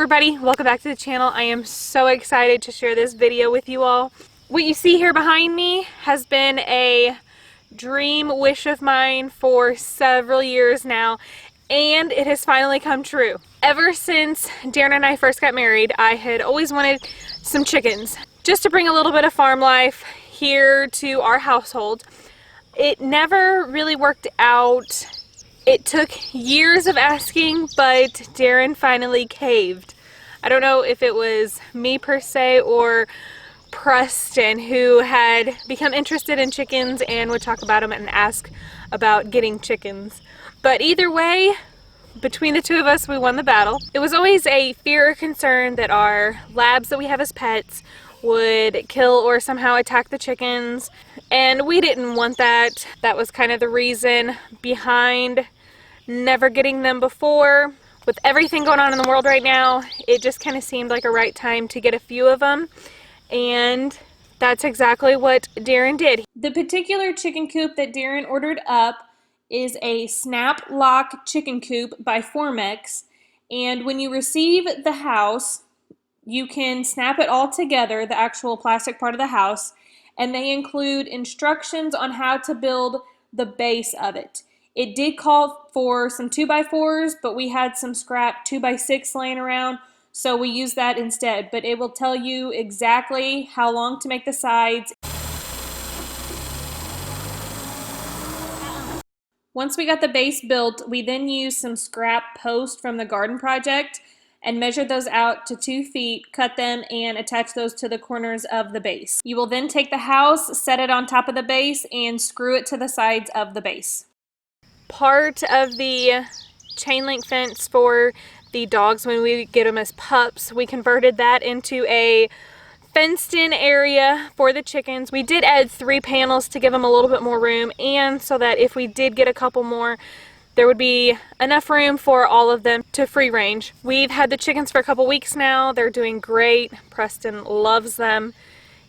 everybody, welcome back to the channel. I am so excited to share this video with you all. What you see here behind me has been a dream wish of mine for several years now, and it has finally come true. Ever since Darin and I first got married, I had always wanted some chickens, just to bring a little bit of farm life here to our household. It never really worked out. It took years of asking, but Darin finally caved. I don't know if it was me per se or Preston, who had become interested in chickens and would talk about them and ask about getting chickens. But either way, between the two of us, we won the battle. It was always a fear or concern that our labs that we have as pets would kill or somehow attack the chickens, and we didn't want that. That was kind of the reason behind never getting them before. With everything going on in the world right now, it just kind of seemed like a right time to get a few of them, and that's exactly what Darin did. The particular chicken coop that Darin ordered up is a snap lock chicken coop by Formex, and when you receive the house, you can snap it all together, the actual plastic part of the house, and they include instructions on how to build the base of it. It did call for some 2x4s, but we had some scrap 2x6 laying around, so we used that instead. But it will tell you exactly how long to make the sides. Once we got the base built, we then used some scrap posts from the garden project and measured those out to 2 feet, cut them, and attach those to the corners of the base. You will then take the house, set it on top of the base, and screw it to the sides of the base. Part of the chain link fence for the dogs, when we get them as pups, we converted that into a fenced in area for the chickens. We did add 3 panels to give them a little bit more room, and so that if we did get a couple more, there would be enough room for all of them to free range. We've had the chickens for a couple weeks now. They're doing great. Preston loves them.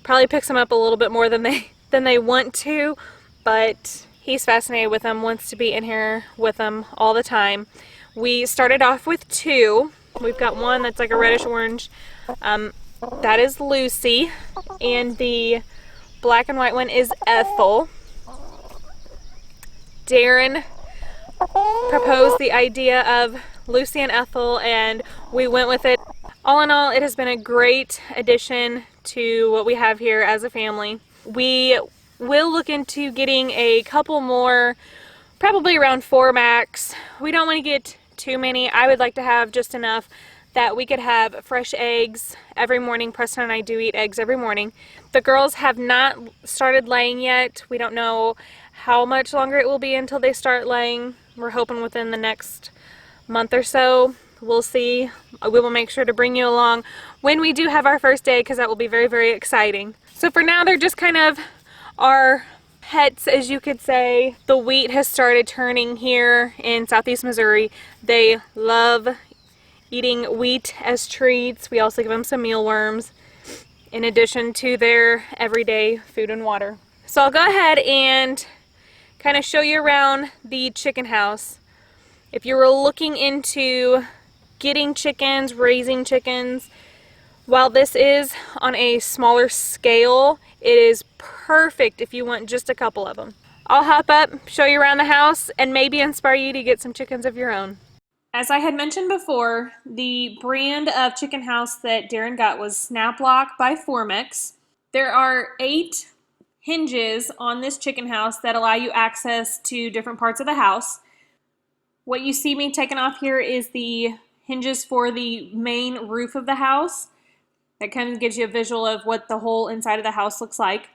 Probably picks them up a little bit more than they want to, but he's fascinated with them, wants to be in here with them all the time. We started off with 2. We've got one that's like a reddish orange. That is Lucy, and the black and white one is Ethel. Darin proposed the idea of Lucy and Ethel, and we went with it. All in all, it has been a great addition to what we have here as a family. We will look into getting a couple more, probably around 4 max. We don't want to get too many. I would like to have just enough that we could have fresh eggs every morning. Preston and I do eat eggs every morning. The girls have not started laying yet. We don't know how much longer it will be until they start laying. We're hoping within the next month or so. We'll see. We will make sure to bring you along when we do have our first egg, because that will be very, very exciting. So for now, they're just kind of our pets, as you could say. The wheat has started turning here in southeast Missouri. They love eating wheat as treats. We also give them some mealworms in addition to their everyday food and water. So I'll go ahead and kind of show you around the chicken house. If you were looking into getting chickens, raising chickens, while this is on a smaller scale, it is perfect if you want just a couple of them. I'll hop up, show you around the house, and maybe inspire you to get some chickens of your own. As I had mentioned before, the brand of chicken house that Darin got was Snap Lock by Formex. There are 8 hinges on this chicken house that allow you access to different parts of the house. What you see me taking off here is the hinges for the main roof of the house. That kind of gives you a visual of what the whole inside of the house looks like.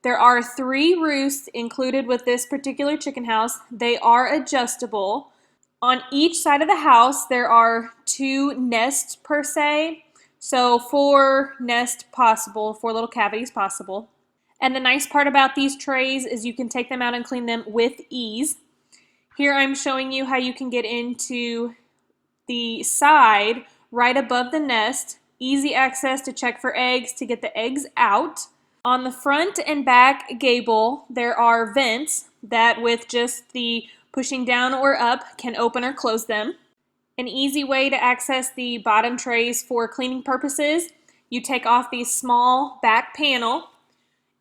There are 3 roosts included with this particular chicken house. They are adjustable. On each side of the house, there are 2 nests per se. So 4 nests possible, 4 little cavities possible. And the nice part about these trays is you can take them out and clean them with ease. Here I'm showing you how you can get into the side right above the nest. Easy access to check for eggs, to get the eggs out. On the front and back gable, there are vents that with just the pushing down or up can open or close them. An easy way to access the bottom trays for cleaning purposes, you take off the small back panel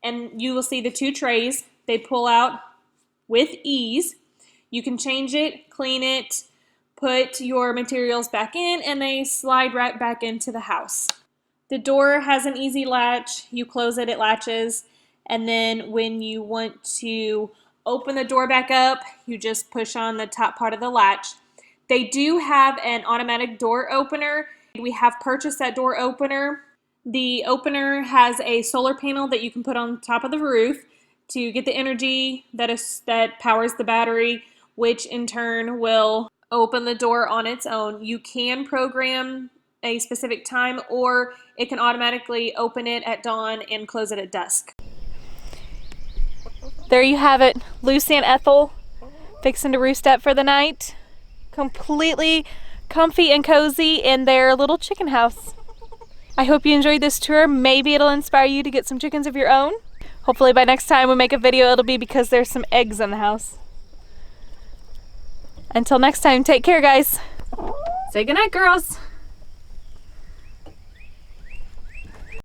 and you will see the two trays. They pull out with ease. You can change it, clean it, put your materials back in, and they slide right back into the house. The door has an easy latch. You close it, it latches, and then when you want to open the door back up, you just push on the top part of the latch. They do have an automatic door opener. We have purchased that door opener. The opener has a solar panel that you can put on top of the roof to get the energy that powers the battery, which in turn will open the door on its own. You can program a specific time, or it can automatically open it at dawn and close it at dusk. There you have it, Lucy and Ethel fixing to roost up for the night. Completely comfy and cozy in their little chicken house. I hope you enjoyed this tour. Maybe it'll inspire you to get some chickens of your own. Hopefully by next time we make a video, it'll be because there's some eggs in the house. Until next time, take care, guys. Say goodnight, girls.